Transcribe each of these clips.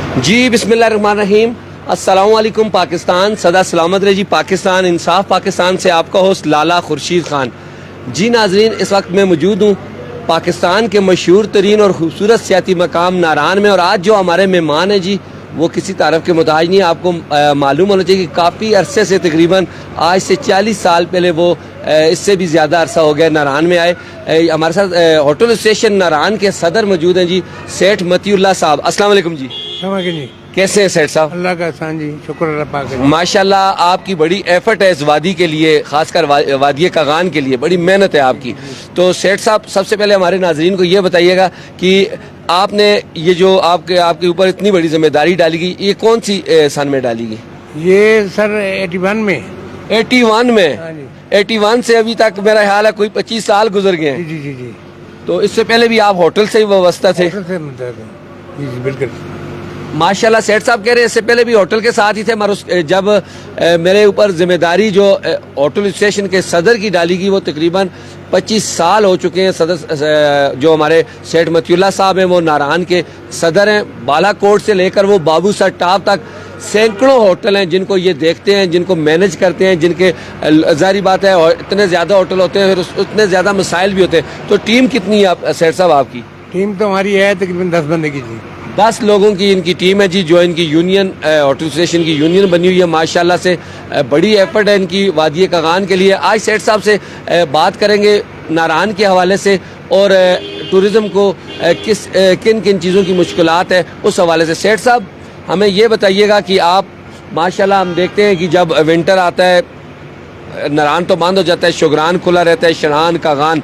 जी बिस्मिल्लाहिर्रहमानिर्रहीम। अस्सलाम वालेकुम पाकिस्तान, सदा सलामत रहे जी पाकिस्तान। इंसाफ पाकिस्तान से आपका होस्ट लाला खुर्शीद खान। जी नाजरीन, इस वक्त मैं मौजूद हूँ पाकिस्तान के मशहूर तरीन और खूबसूरत सियाती मकाम नारान में, और आज जो हमारे मेहमान हैं जी वो किसी तारफ़ के मुताज नहीं है। आपको मालूम होना चाहिए कि काफ़ी अरसे से, तकरीबन आज से 40 साल पहले वो इससे भी ज़्यादा अरसा हो गया नारान में आए। हमारे साथ होटल स्टेशन नारान के सदर मौजूद हैं जी, सेठ मतीउल्लाह साहब। अस्सलाम वालेकुम जी। जी, कैसे हैं सेठ साहब? अल्लाह का एहसान जी, शुक्र अल्लाह पाक है। माशाल्लाह, आपकी बड़ी एफर्ट है इस वादी के लिए, खासकर वादी कागान के लिए बड़ी मेहनत है आपकी। तो सेठ साहब, सबसे पहले हमारे नाजरीन को ये बताइएगा कि आपने ये जो आपके ऊपर इतनी बड़ी जिम्मेदारी डाली गई, ये कौन सी सन में डाली गई? ये सर 81 में। 81 में? हाँ जी। 81 से अभी तक मेरा ख्याल है कोई 25 साल गुजर गए हैं। जी जी जी। तो इससे पहले भी आप होटल से ही वाबस्ता थे? होटल से मिलता था। जी बिल्कुल। माशाल्लाह, सेठ साहब कह रहे हैं इससे पहले भी होटल के साथ ही थे, मगर जब मेरे ऊपर जिम्मेदारी जो होटल स्टेशन के सदर की डाली गई वो तकरीबन 25 साल हो चुके हैं। सदर जो हमारे सेठ मतीउल्लाह साहब हैं वो नारान के सदर हैं। बालाकोट से लेकर वो बाबू सर टाप तक सैकड़ों होटल हैं जिनको ये देखते हैं, जिनको मैनेज करते हैं, जिनके जारी बात है और इतने ज़्यादा होटल होते हैं, फिर उतने ज़्यादा मसाइल भी होते हैं। तो टीम कितनी है सेठ साहब आपकी? टीम तो हमारी है तकरीबन 10 बंदे की जी। 10 लोगों की इनकी टीम है जी, जो इनकी यूनियन होटल एसोसिएशन की यूनियन बनी हुई है। माशाल्लाह से बड़ी एफर्ट है इनकी वादी कागान के लिए। आज सेठ साहब से बात करेंगे नारान के हवाले से और टूरिज़्म को किन किन चीज़ों की मुश्किलात है उस हवाले से। सेठ साहब, हमें ये बताइएगा कि आप माशाल्लाह, हम देखते हैं कि जब विंटर आता है नारान तो बंद हो जाता है, शुगरान खुला रहता है, शनान कागान,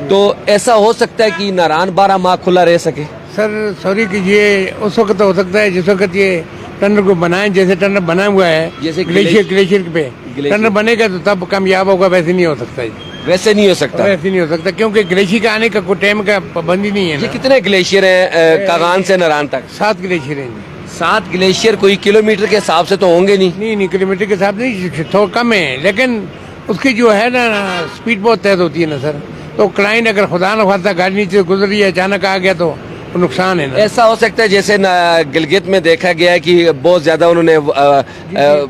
तो ऐसा हो सकता है कि नारान 12 माह खुला रह सके? सर सॉरी कीजिए, उस वक्त हो सकता है जिस वक्त ये टनल को बनाए, जैसे टनल बना हुआ है जैसे ग्लेशियर पे टनल बनेगा तो तब कामयाब होगा, वैसे नहीं हो सकता जी। वैसे नहीं हो सकता? वैसे नहीं हो सकता क्योंकि ग्लेशियर का आने का कोई टाइम का पाबंदी नहीं है ये ना। कितने ग्लेशियर हैं कागान से नारान तक? 7 ग्लेशियर हैं जी। 7 ग्लेशियर कोई किलोमीटर के हिसाब से तो होंगे नहीं? नहीं, किलोमीटर के हिसाब नहीं, थोड़ा कम है, लेकिन उसकी जो है ना स्पीड बहुत तेज होती है ना सर। तो क्लाइंट अगर खुदा न खास्ता गाड़ी नीचे गुजर रही है, अचानक आ गया तो नुकसान है ना। ऐसा हो सकता है जैसे गिलगित में देखा गया है कि बहुत ज्यादा उन्होंने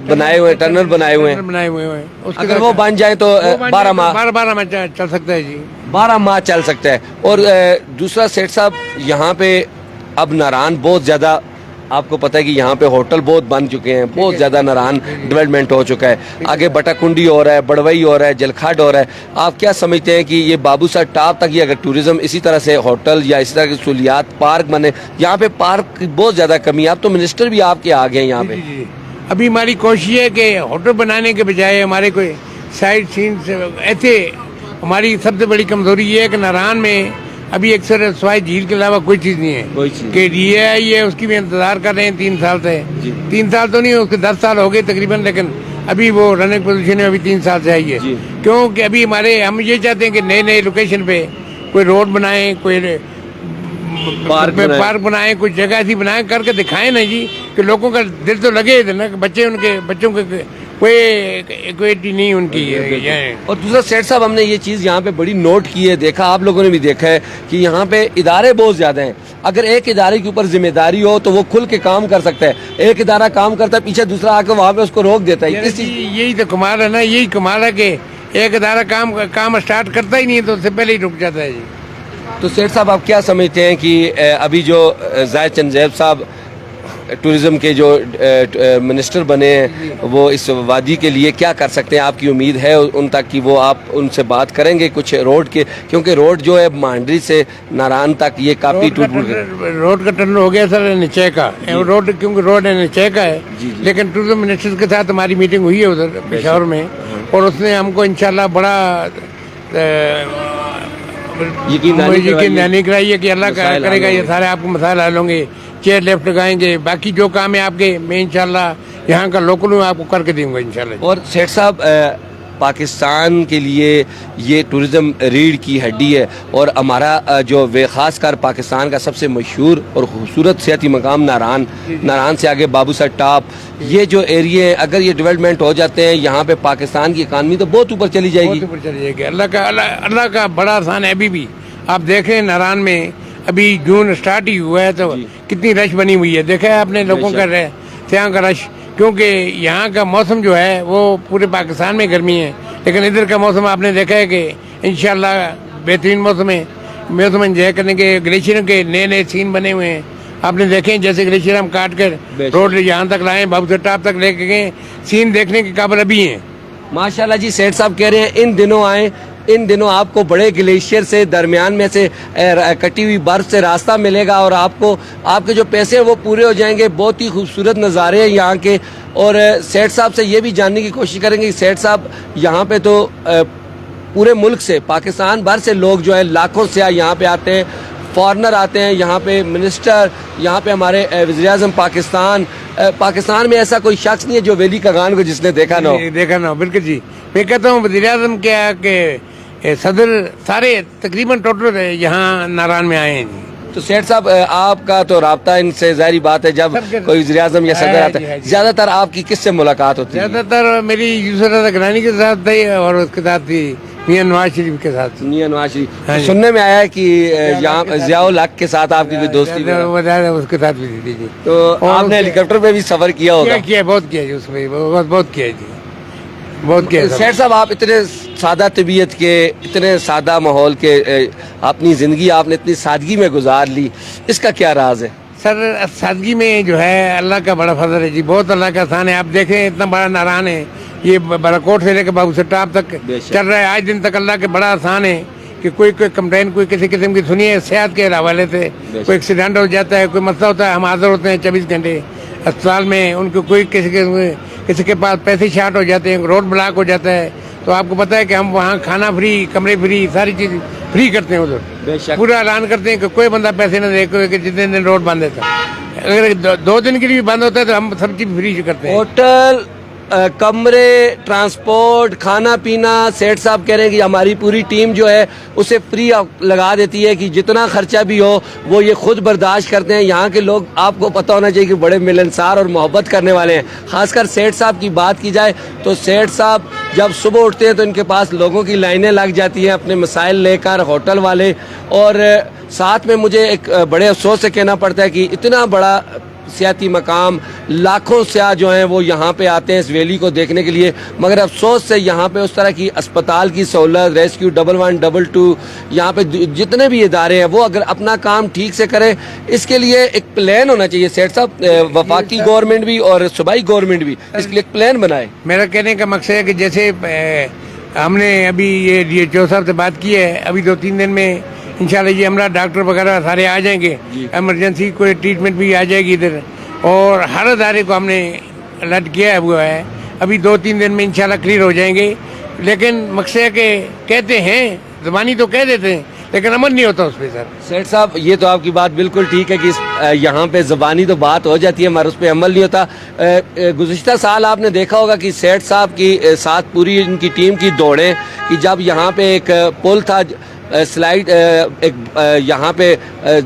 बनाए हुए टनल बनाए हुए हैं, अगर वो बन जाए तो 12 माह चल सकता है जी। 12 माह चल सकता है। और दूसरा सेठ साहब, यहाँ पे अब नारान बहुत ज्यादा, आपको पता है कि यहाँ पे होटल बहुत बन चुके हैं, बहुत ज़्यादा नारान डेवलपमेंट हो चुका है। आगे बटाकुंडी हो रहा है, बड़वई हो रहा है, जलखाड हो रहा है। आप क्या समझते हैं कि ये बाबू सर टाप तक ये अगर टूरिज़्म इसी तरह से होटल या इसी तरह की सहूलियात, पार्क बने, यहाँ पे पार्क की बहुत ज़्यादा कमी है। अब तो मिनिस्टर भी आपके आ गए यहाँ पे। अभी हमारी कोशिश है कि होटल बनाने के बजाय हमारे कोई साइड सीन ऐसे, हमारी सबसे बड़ी कमजोरी ये है कि नारान में अभी अक्सर सवाई झील के अलावा कोई चीज नहीं है। कोई चीज कि ये है, ये उसकी भी इंतजार कर रहे हैं 3 साल से। 3 साल तो नहीं, उसके 10 साल हो गए तकरीबन, लेकिन अभी वो रनिंग पोजीशन में अभी 3 साल से आई है। क्योंकि अभी हम ये चाहते हैं कि नए नए लोकेशन पे कोई रोड बनाए, कोई पार्क बनाए, कोई जगह ऐसी बनाए, करके दिखाएं ना जी कि लोगों का दिल तो लगे ना, बच्चों के कोई नहीं उनकी है। और दूसरा सेठ साहब, हमने ये चीज़ यहाँ पे बड़ी नोट की है, देखा आप लोगों ने भी देखा है कि यहाँ पे इदारे बहुत ज़्यादा हैं। अगर एक इदारे के ऊपर जिम्मेदारी हो तो वो खुल के काम कर सकता है। एक इदारा काम करता है, पीछे दूसरा आके वहाँ पे उसको रोक देता है। यही तो कमाल है ना, यही कमाल है कि एक इदारा काम स्टार्ट करता ही नहीं है तो उससे पहले ही रुक जाता है जी। तो सेठ साहब, आप क्या समझते हैं कि अभी जो जाहिद चंद साहब टूरिज़्म के जो मिनिस्टर बने हैं, वो इस वादी के लिए क्या कर सकते हैं? आपकी उम्मीद है उन तक कि वो आप उनसे बात करेंगे कुछ रोड के, क्योंकि रोड जो है मांडरी से नारान तक ये काफ़ी टूट फूट गया। रोड का टनल हो गया सर नीचे का रोड, क्योंकि रोड नीचे का है। लेकिन टूरिज्म मिनिस्टर के साथ हमारी मीटिंग हुई है उधर पेशावर में, और उसने हमको इंशाल्लाह बड़ा यकीन कराई है कि अल्लाह करेगा ये सारे आपको मसाइल हल होंगे। चेयर लेफ्ट लगाएंगे, बाकी जो काम है आपके, मैं इंशाल्लाह यहाँ का लोकल हूँ, आपको करके दूंगा इंशाल्लाह। और सेठ साहब, पाकिस्तान के लिए ये टूरिज़्म रीढ़ की हड्डी है, और हमारा जो वे ख़ासकर पाकिस्तान का सबसे मशहूर और खूबसूरत सियाती मकाम नारान से आगे बाबू सर टाप, ये जो एरिया है, अगर ये डेवलपमेंट हो जाते हैं यहाँ पे पाकिस्तान की इकानमी तो बहुत ऊपर चली जाएगी। अल्लाह का बड़ा आसान है। अभी भी आप देखें नारान में अभी जून स्टार्ट ही हुआ है तो कितनी रश बनी हुई है, देखा है आपने लोगों का यहाँ का रश। क्योंकि यहाँ का मौसम जो है वो पूरे पाकिस्तान में गर्मी है, लेकिन इधर का मौसम आपने देखा है कि इंशाल्लाह बेहतरीन मौसम है। मौसम एंजॉय करने के, ग्लेशियरों के नए नए सीन बने हुए हैं आपने देखे हैं। जैसे ग्लेशियर हम काट कर रोड यहाँ तक लाए, बाबू टाप तक लेके गए, सीन देखने के काबिल अभी हैं। माशाल्लाह जी, सेठ साहब कह रहे हैं इन दिनों आए, इन दिनों आपको बड़े ग्लेशियर से दरमियान में से कटी हुई बर्फ से रास्ता मिलेगा और आपको आपके जो पैसे हैं वो पूरे हो जाएंगे। बहुत ही खूबसूरत नज़ारे हैं यहाँ के। और सेठ साहब से ये भी जानने की कोशिश करेंगे कि सेठ साहब यहाँ पे तो पूरे मुल्क से, पाकिस्तान भर से लोग जो है लाखों से यहाँ पे आते हैं, फॉरनर आते हैं यहाँ पे, मिनिस्टर यहाँ पे, हमारे वज़ीर-ए-आज़म पाकिस्तान में ऐसा कोई शख्स नहीं है जो वली कागान को जिसने देखा ना हो। बिल्कुल जी, मैं कहता हूँ वज़ीर-ए-आज़म क्या के सदर सारे तकरीबन टोटल यहाँ नारायण में आए हैं जी। तो सेठ साहब आपका तो राब्ता इनसे ज़ाहिर बात है, जब कोई वज़ीर-ए-आज़म या सदर आता है, ज़्यादातर आपकी किससे मुलाकात होती है? ज़्यादातर मेरी यूसुफ रज़ा गिलानी के साथ थी और उसके साथ थी मियां नवाज शरीफ के साथ। मियां नवाज शरीफ, तो सुनने में आया है कि यहाँ ज़ियाउल हक के साथ आपकी कोई दोस्ती उसके साथ भी थी जी। तो आपने हेलीकॉप्टर पे भी सफर किया होगा? किया, बहुत किया जी, उसमें बहुत किया जी, बहुत किया। सेठ साहब, आप इतने सादा तबीयत के, इतने सादा माहौल के, अपनी ज़िंदगी आपने इतनी सादगी में गुजार ली, इसका क्या राज है? सर, सादगी में जो है अल्लाह का बड़ा फजल है जी, बहुत अल्लाह का एहसान है। आप देखें इतना बड़ा नारायण है, ये बराकोट से लेकर बाबू टाप तक चल रहा है आज दिन तक। अल्लाह के बड़ा आसान है कि कोई कंप्लेन कोई किसी किस्म की सुनिए, सेहत के हवाले से कोई एक्सीडेंट हो जाता है, कोई मसला होता है, हम हाजिर होते हैं 24 घंटे अस्पताल में। उनको कोई किसी के पास पैसे शार्ट हो जाते हैं, रोड ब्लॉक हो जाता है, तो आपको पता है कि हम वहाँ खाना फ्री, कमरे फ्री, सारी चीज़ फ्री करते हैं उधर। पूरा ऐलान करते हैं कि कोई बंदा पैसे न दे कि जितने दिन रोड बंद है। अगर 2 दिन के लिए भी बंद होता है तो हम सब चीज़ फ्री करते हैं। होटल, कमरे, ट्रांसपोर्ट, खाना पीना, सेठ साहब कह रहे हैं कि हमारी पूरी टीम जो है उसे फ्री लगा देती है कि जितना खर्चा भी हो वो ये खुद बर्दाश्त करते हैं। यहाँ के लोग, आपको पता होना चाहिए कि बड़े मिलनसार और मोहब्बत करने वाले हैं। खासकर सेठ साहब की बात की जाए तो सेठ साहब जब सुबह उठते हैं तो इनके पास लोगों की लाइनें लग जाती हैं अपने मसाइल लेकर, होटल वाले। और साथ में मुझे एक बड़े अफसोस से कहना पड़ता है कि इतना बड़ा सियाती मकाम, लाखों सयाह जो हैं वो यहाँ पे आते हैं इस वैली को देखने के लिए, मगर अफसोस से यहाँ पे उस तरह की अस्पताल की सहूलत, रेस्क्यू 112, यहाँ पे जितने भी इदारे हैं वो अगर अपना काम ठीक से करें, इसके लिए एक प्लान होना चाहिए सेठ साहब। वफाकी गवर्नमेंट भी और सूबाई गवर्नमेंट भी इसके लिए एक प्लान बनाए। मेरा कहने का मकसद है कि जैसे हमने अभी ये DHO साहब से बात की है, अभी 2-3 दिन में इंशाल्लाह ये हमारा डॉक्टर वगैरह सारे आ जाएंगे, इमरजेंसी कोई ट्रीटमेंट भी आ जाएगी इधर, और हर अदारे को हमने अलर्ट किया हुआ है। अभी 2-3 दिन में इंशाल्लाह क्लियर हो जाएंगे। लेकिन मकसद है कि कहते हैं, ज़बानी तो कह देते हैं, लेकिन अमल नहीं होता उस पर। सर सेठ साहब, ये तो आपकी बात बिल्कुल ठीक है कि यहाँ पे ज़बानी तो बात हो जाती है मगर उस पर अमल नहीं होता। गुज़िश्ता साल आपने देखा होगा कि सेठ साहब की साथ पूरी इनकी टीम की दौड़ें कि जब यहाँ पे एक पुल था, स्लाइड एक यहाँ पे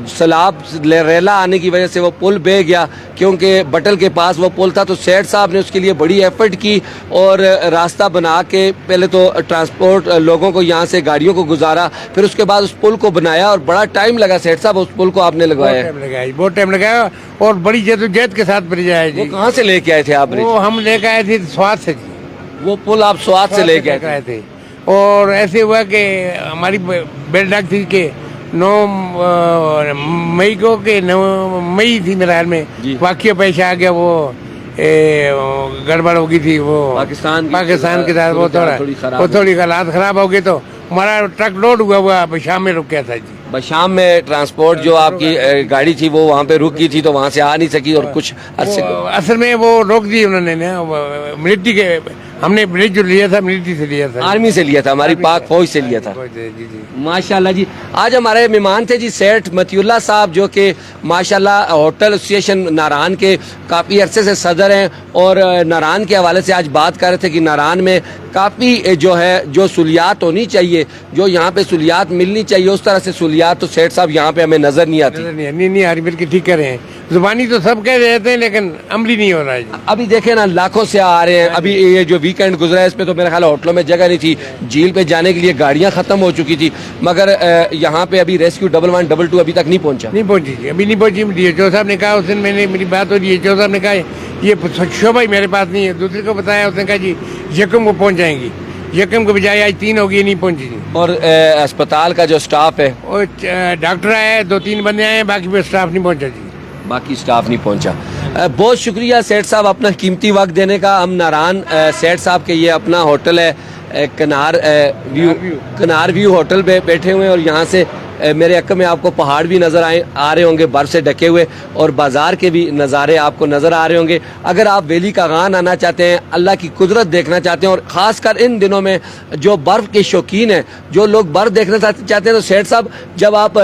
सैलाब रेला आने की वजह से वो पुल बह गया, क्योंकि बटल के पास वो पुल था, तो सेठ साहब ने उसके लिए बड़ी एफर्ट की और रास्ता बना के पहले तो ट्रांसपोर्ट लोगों को यहाँ से गाड़ियों को गुजारा, फिर उसके बाद उस पुल को बनाया और बड़ा टाइम लगा। सेठ साहब, उस पुल को आपने लगवाया? बहुत टाइम लगाया और बड़ी जद्दोजहद के साथ ब्रिज आया जी। कहाँ से लेके आए थे आप? वो हम लेके आए थे स्वाद से जी। वो पुल आप स्वाद से लेके आए थे? और ऐसे हुआ कि हमारी बेल डाक थी कि 9 मई को, के 9 मई थी मेरे ख्याल में, वाकया पेश आ गया, वो गड़बड़ हो गई थी वो पाकिस्तान के साथ। वो थोड़ी हालात खराब हो गई, तो हमारा ट्रक लोड हुआ बशाम में रुक गया था जी। बशाम में ट्रांसपोर्ट जो आपकी गाड़ी थी वो वहाँ पे रुक गई थी, तो वहाँ से आ नहीं सकी और कुछ असल में वो रोक दी उन्होंने ना, मिलिट्री के, हमने ब्रिज जो लिया था मिलिट्री से लिया था, आर्मी से लिया था, हमारी पाक फौज से लिया था। माशाल्लाह जी। आज हमारे मेहमान थे जी सेठ मतीउल्लाह साहब, जो कि माशाल्लाह होटल एसोसिएशन नारायण के काफ़ी अरसे से सदर हैं और नारायण के हवाले से आज बात कर रहे थे कि नारायण में काफ़ी जो है जो सहूलियात होनी चाहिए, जो यहाँ पे सहूलियात मिलनी चाहिए, उस तरह से सहूलियात तो सेठ साहब यहाँ पे हमें नजर नहीं आती। नहीं आ रही, बिल्कुल ठीक कह रहे हैं। जुबानी तो सब कह देते हैं लेकिन अमली नहीं हो रहा है जी। अभी देखे ना लाखों से आ रहे हैं। अभी ये जो वीकेंड गुजरा है इस पे तो मेरे ख्याल होटलों में जगह नहीं थी, झील पे जाने के लिए गाड़ियां खत्म हो चुकी थी, मगर यहाँ पे अभी रेस्क्यू 11 12 अभी तक नहीं पहुंचा। नहीं पहुंची जी, अभी नहीं पहुंची। डीएचओ साहब ने कहा उस दिन, मैंने मेरी बात हो, डीएचओ साहब ने कहा ये शोभा ही मेरे पास नहीं है, दूसरे को बताया, उसने कहा जी यकम को पहुंच जाएंगी, यकम के बजाय आज 3 होगी, नहीं पहुंची जी। और अस्पताल का जो स्टाफ है, और डॉक्टर आए, 2-3 बंदे आए, बाकी पे स्टाफ नहीं पहुंचा जी। बाकी स्टाफ नहीं पहुंचा। बहुत शुक्रिया सेठ साहब अपना कीमती वक्त देने का। हम नारायण सेठ साहब के ये अपना होटल है कनार व्यू होटल पे बैठे हुए हैं और यहाँ से मेरे अक्क में आपको पहाड़ भी नज़र आ रहे होंगे बर्फ़ से ढके हुए, और बाज़ार के भी नज़ारे आपको नज़र आ रहे होंगे। अगर आप वैली कागान आना चाहते हैं, अल्लाह की कुदरत देखना चाहते हैं, और ख़ासकर इन दिनों में जो बर्फ़ के शौकीन हैं, जो लोग बर्फ़ देखना चाहते हैं, तो सेठ साहब जब आप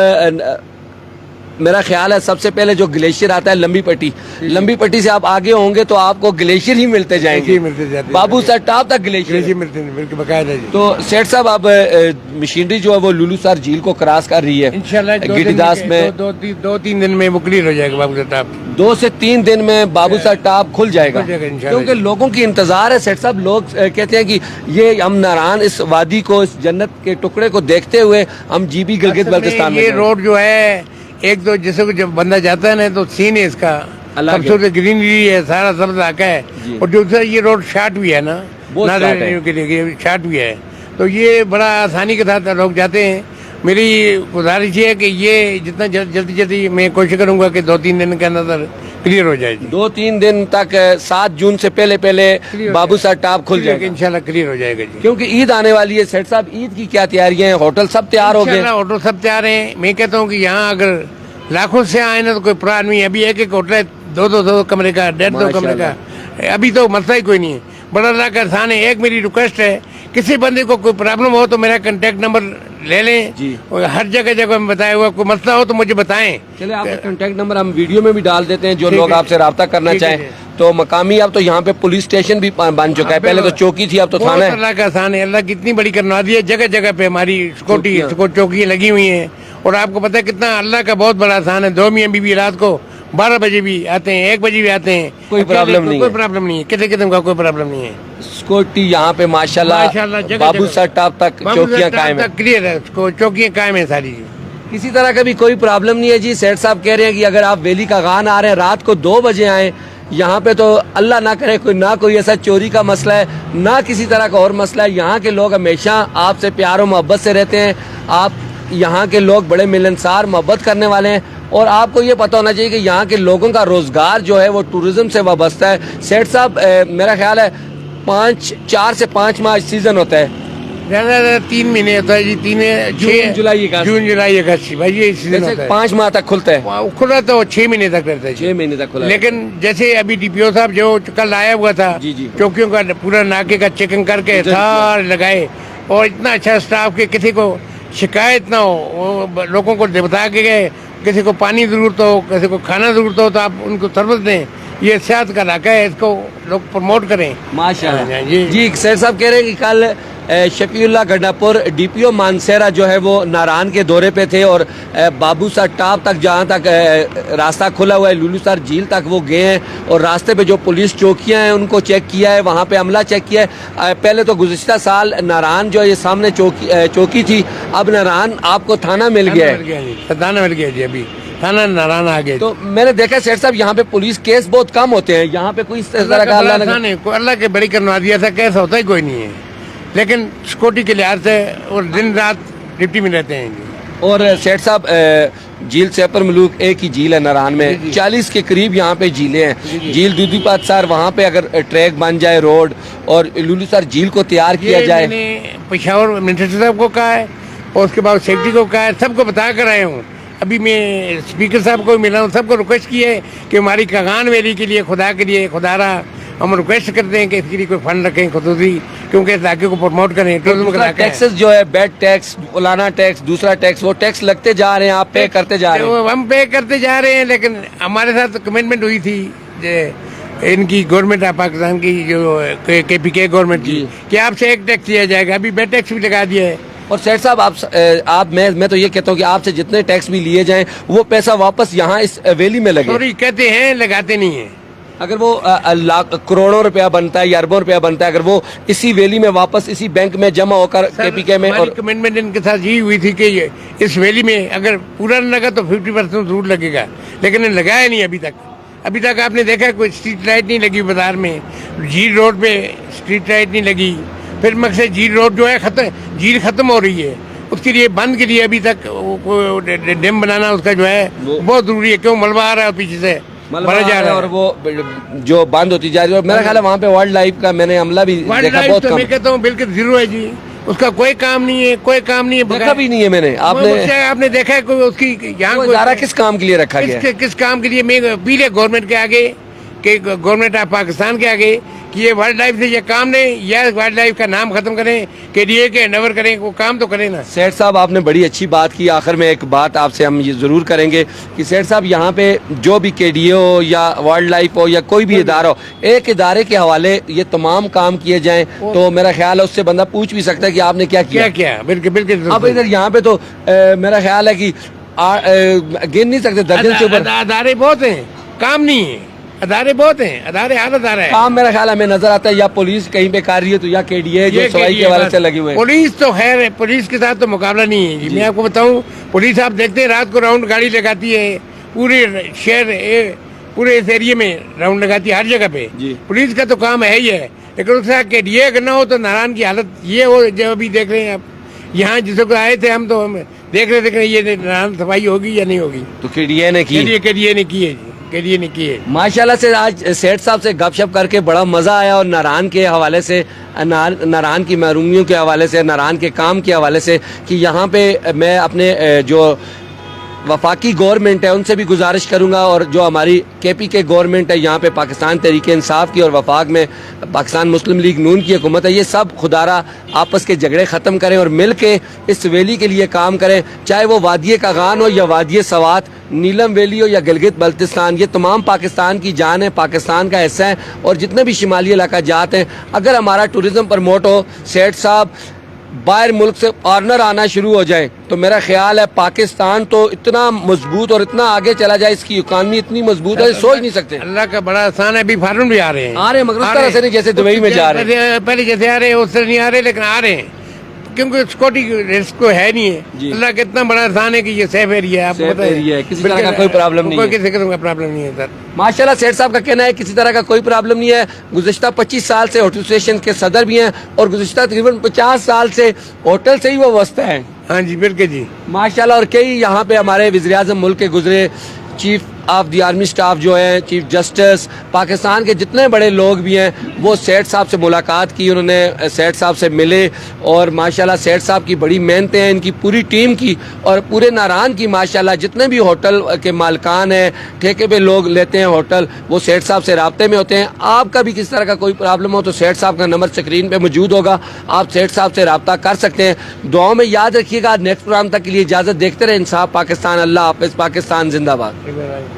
मेरा ख्याल है सबसे पहले जो ग्लेशियर आता है लंबी पट्टी से आप आगे होंगे तो आपको ग्लेशियर ही मिलते जाएंगे, बाबू सर टॉप तक ग्लेशियर मिलते हैं बकायदा जी। तो सेठ साहब अब मशीनरी जो है वो लुलू सर झील को क्रॉस कर रही है इंशाल्लाह। गिरिदास में 2-3 दिन में वो क्लियर हो जाएगा बाबू सर टॉप। 2 से 3 दिन में बाबू सर टॉप खुल जाएगा क्योंकि लोगों की इंतजार है सेठ साहब। लोग कहते हैं कि ये हम नारायण इस वादी को, इस जन्नत के टुकड़े को देखते हुए हम जीबी गिलगित बल्तिस्तान में, ये रोड जो है एक दो जैसे को जब बंदा जाता है ना तो सीन है इसका, खूबसूरत ग्रीनरी है, सारा सब इलाका है, और दूसरा ये रोड शार्ट भी है ना, के लिए शार्ट भी है, तो ये बड़ा आसानी के साथ लोग जाते हैं। मेरी गुजारिश है कि ये जितना जल्दी मैं कोशिश करूंगा कि 2-3 दिन के अंदर क्लियर हो जाए। 2-3 दिन तक 7 जून से पहले बाबू सर टॉप खुल जाएगा, इंशाल्लाह क्लियर हो जाएगा जी। क्योंकि ईद आने वाली है सेठ साहब, ईद की क्या तैयारियां हैं? होटल सब तैयार हो गए? होटल सब तैयार हैं। मैं कहता हूँ कि यहाँ अगर लाखों से आए ना तो कोई प्रॉब्लम नहीं है। अभी एक होटल है 2-2 कमरे का, 1.5-2 कमरे का, अभी तो मसला ही कोई नहीं है, बड़ा अल्लाह का एहसान है। एक मेरी रिक्वेस्ट है, किसी बंदे को कोई प्रॉब्लम हो तो मेरा कांटेक्ट नंबर ले लें जी, और हर जगह में बताया हुआ, कोई मसला हो तो मुझे बताएं। चले आपका कांटेक्ट नंबर हम वीडियो में भी डाल देते हैं, जो लोग आपसे रब्ता करना चाहें। तो मकामी अब तो यहाँ पे पुलिस स्टेशन भी बन चुका है, पहले तो चौकी थी, अब तो थाना है। अल्लाह का एहसान है, अल्लाह कितनी बड़ी करवा दी है। जगह जगह पे हमारी चौकी लगी हुई है, और आपको पता है कितना अल्लाह का बहुत बड़ा एहसान है। 2 मियां बीवी रात को 12 बजे भी आते हैं, 1 बजे भी आते हैं, कोई प्रॉब्लम नहीं, कोई प्रॉब्लम नहीं है, किसी किस्म का कोई प्रॉब्लम नहीं है। सिक्योरिटी यहाँ पे माशाल्लाह बाबू सर टॉप तक चौकियाँ कायम है, क्लियर है, चौकियाँ कायम है सारी। किसी तरह का भी कोई प्रॉब्लम नहीं है जी। सेठ साहब कह रहे हैं कि अगर आप वैली कागान आ रहे हैं रात को 2 बजे आए यहाँ पे, तो अल्लाह ना करे कोई ऐसा चोरी का मसला है, ना किसी तरह का और मसला है। यहाँ के लोग हमेशा आपसे प्यार और मोहब्बत से रहते हैं। आप यहाँ के लोग बड़े मिलनसार, मोहब्बत करने वाले हैं, और आपको ये पता होना चाहिए कि यहाँ के लोगों का रोजगार जो है वो टूरिज्म से वाबस्ता है। सेठ साहब मेरा ख्याल है 4 से 5 माह सीजन होता है, ज्यादा 3 महीने होता है जी, जून जुलाई अगस्त भाई ये सीजन होता है। 5 माह तक खुलता है, खुला तो 6 महीने तक रहता है, 6 महीने तक खुला। लेकिन जैसे अभी डीपीओ साहब जो कल आया हुआ था, चौकियों का पूरा नाके का चेकिंग करके सारे लगाए, और इतना अच्छा स्टाफ के किसी को शिकायत ना हो, वो लोगों को बता के गए, किसी को पानी जरूरत हो, किसी को खाना जरूरत हो तो आप उनको सर्विस दें। ये सेहत का इलाका है, इसको लोग प्रमोट करें माशाल्लाह जी। सर साहब कह रहे हैं कि कल शफीउल्लाह गड्डापुर डीपीओ मानसेरा जो है वो नारायण के दौरे पे थे, और बाबू सर टॉप तक जहाँ तक रास्ता खुला हुआ है लुलू सर झील तक वो गए हैं, और रास्ते पे जो पुलिस चौकियाँ हैं उनको चेक किया है, वहाँ पे अमला चेक किया है। पहले तो गुज़िश्ता साल नारायण जो ये सामने चौकी थी, अब नारायण आपको थाना मिल गया है, थाना मिल गया जी, अभी थाना नारायण आ गए। तो मैंने देखा सेठ साहब यहाँ पे पुलिस केस बहुत कम होते हैं, यहाँ पे कोई इस तरह का अल्लाह के बड़ी करवा दिया था, केस होता ही कोई नहीं है, लेकिन सिक्योरिटी के लिहाज से और दिन रात ड्यूटी में रहते हैं। और सेठ साहब झील सैपर मलूक एक ही झील है नारायण में, 40 के करीब यहाँ पे झीलें हैं। झील दूधी पातसार, वहाँ पे अगर ट्रैक बन जाए रोड और लुलू सर झील को तैयार किया जाए। मैंने पेशावर मिनिस्टर साहब को कहा है, और उसके बाद सेफ्टी को कहा है, सबको बता कर आया हूँ। अभी मैं स्पीकर साहब को मिला हूँ, सबको रिक्वेस्ट की है कि हमारी कागान वैली के लिए खुदा के लिए खुदारा हम रिक्वेस्ट करते हैं कि इसके लिए कोई फंड रखें खुदूसी, क्योंकि इस इलाके को प्रमोट करें। टूरिज्म का टैक्सेस जो है, बेड टैक्स, उलाना टैक्स, दूसरा टैक्स, वो टैक्स लगते जा रहे हैं, आप पे करते जा रहे हैं। हम पे करते जा रहे हैं, लेकिन हमारे साथ कमिटमेंट हुई थी इनकी गवर्नमेंट ऑफ पाकिस्तान की, जो KPK गवर्नमेंट की, कि आपसे एक टैक्स लिया जाएगा। अभी बेड टैक्स भी लगा दिया है, और सेठ साहब आप मैं तो ये कहता हूँ कि आपसे जितने टैक्स भी लिए जाएं वो पैसा वापस यहाँ इस वैली में लगे। सॉरी कहते हैं, लगाते नहीं है। अगर वो लाख करोड़ों रुपया बनता है या अरबों रुपया बनता है, अगर वो इसी वैली में वापस इसी बैंक में जमा होकर केपीके में, और कमिटमेंट इनके साथ यही हुई थी कि इस वैली में अगर पूरा न लगा तो 50% जरूर लगेगा, लेकिन इन्हें लगाया नहीं अभी तक। अभी तक आपने देखा कोई स्ट्रीट लाइट नहीं लगी बाजार में, झील रोड पे स्ट्रीट लाइट नहीं लगी। फिर मकसद झील रोड जो है झील खत्म हो रही है, उसके लिए बंद के लिए अभी तक डैम बनाना उसका जो है बहुत जरूरी है। क्यों मलबा आ रहा है पीछे से, भरा जा रहा है, और वो जो बंद होती जा रही है। और मेरा ख्याल है वहाँ पे वाइल्ड लाइफ का मैंने अमला भी देखा बहुत कम। मैं कहता हूँ बिल्कुल जीरो है जी, उसका कोई काम नहीं है, कोई काम नहीं है, देखा भी नहीं है मैंने। आपने देखा है कोई उसकी यहाँ इदारा किस काम के लिए रखा गया? किस काम के लिए? मैं अपील है गवर्नमेंट के आगे, कि गवर्नमेंट ऑफ पाकिस्तान के आगे, कि ये वाइल्ड लाइफ से ये काम नहीं, या वाइल्ड लाइफ का नाम खत्म करें, KDA के हैंडओवर करें, वो काम तो करें ना। सेठ साहब आपने बड़ी अच्छी बात की। आखिर में एक बात आपसे हम ये जरूर करेंगे कि सेठ साहब यहाँ पे जो भी KDA हो या वाइल्ड लाइफ हो या कोई भी इदारा हो, एक इदारे के हवाले ये तमाम काम किए जाएं तो मेरा ख्याल है उससे बंदा पूछ भी सकता है कि आपने क्या किया। बिल्कुल बिल्कुल। अब इधर यहाँ पे तो मेरा ख्याल है कि गिन नहीं सकते, दर्जन से ऊपर अदारे बहुत हैं, काम नहीं है। अदारे बहुत हैं, अदारे हर अदारा है। काम मेरा ख्याल हमें नजर आता है या पुलिस कहीं पे कर रही है तो या KDA जो सफाई के हवाले से लगी हुई है। पुलिस तो खैर, पुलिस के साथ तो मुकाबला नहीं है जी। मैं आपको बताऊं, पुलिस आप देखते हैं रात को राउंड गाड़ी लगाती है, पूरे शहर पूरे इस एरिया में राउंड लगाती है हर जगह पे। पुलिस का तो काम है ही है, लेकिन उसका KDA अगर ना हो तो नारायण की हालत ये हो जो अभी देख रहे हैं आप। यहाँ जिस वक्त आए थे हम तो हम देख रहे थे ये नारायण सफाई होगी या नहीं होगी, तो KDA ने की है जी, KDA ने की है। माशाल्लाह से आज सेठ साहब से गपशप करके बड़ा मजा आया, और नारायण के हवाले से, नारायण की महरूमियों के हवाले से, नारायण के काम के हवाले से, कि यहाँ पे मैं अपने जो वफाकी गवर्नमेंट है उनसे भी गुजारिश करूंगा, और जो हमारी KPK गवर्नमेंट है यहाँ पे पाकिस्तान तहरीक इंसाफ की और वफाक में पाकिस्तान मुस्लिम लीग नून की हुकूमत है, ये सब खुदारा आपस के झगड़े ख़त्म करें और मिल के इस वैली के लिए काम करें। चाहे वो वादी कागान हो या वादी सवात, नीलम वैली हो या गिलगित बल्तिस्तान, ये तमाम पाकिस्तान की जान है, पाकिस्तान का हिस्सा है। और जितने भी शिमाली इलाका जाते हैं, अगर हमारा टूरिज़्म प्रमोट हो, सेठ साहब बाहर मुल्क से फॉरनर आना शुरू हो जाए, तो मेरा ख्याल है पाकिस्तान तो इतना मजबूत और इतना आगे चला जाए, इसकी इकोनॉमी इतनी मजबूत है सोच नहीं सकते। अल्लाह का बड़ा आसान है, अभी फॉरन भी आ रहे हैं, मगर उस तरह से नहीं जैसे दुबई में जा रहे हैं, पहले जैसे आ रहे हैं उस तरह नहीं आ रहे, लेकिन आ रहे हैं क्योंकि सिक्योरिटी रिस्क को है नहीं है। अल्लाह का इतना बड़ा आसान है कि ये सेफ एरिया है, आपको पता है, किसी तरह का कोई प्रॉब्लम नहीं है, किसी तरह का प्रॉब्लम नहीं है सर। माशाल्लाह सेठ साहब का कहना है किसी तरह का कोई प्रॉब्लम नहीं है। गुज़िश्ता 25 साल से होटल एसोसिएशन के सदर भी हैं और गुज़िश्ता तकरीबन 50 साल से होटल से ही वो वस्ता है। हाँ जी बिल्कुल जी, माशाल्लाह। और कई यहाँ पे हमारे वज़ीर-ए-आज़म मुल्क के गुजरे, chief of the army staff जो है, चीफ जस्टिस, पाकिस्तान के जितने बड़े लोग भी हैं, वो सेठ साहब से मुलाकात की, उन्होंने सेठ साहब से मिले, और माशाल्लाह सेठ साहब की बड़ी मेहनतें हैं, इनकी पूरी टीम की और पूरे नारायण की। माशाल्लाह जितने भी होटल के मालकान हैं, ठेके पे लोग लेते हैं होटल, वो सेठ साहब से राब्ते में होते हैं। आपका भी किसी तरह का कोई प्रॉब्लम हो तो सेठ साहब का नंबर स्क्रीन पे मौजूद होगा, आप सेठ साहब से रब्ता कर सकते हैं। दुआओं में याद रखिएगा। नेक्स्ट प्रोग्राम तक के लिए इजाज़त, देखते रहे इंसाफ पाकिस्तान। अल्लाह हाफ़िज़, पाकिस्तान जिंदाबाद।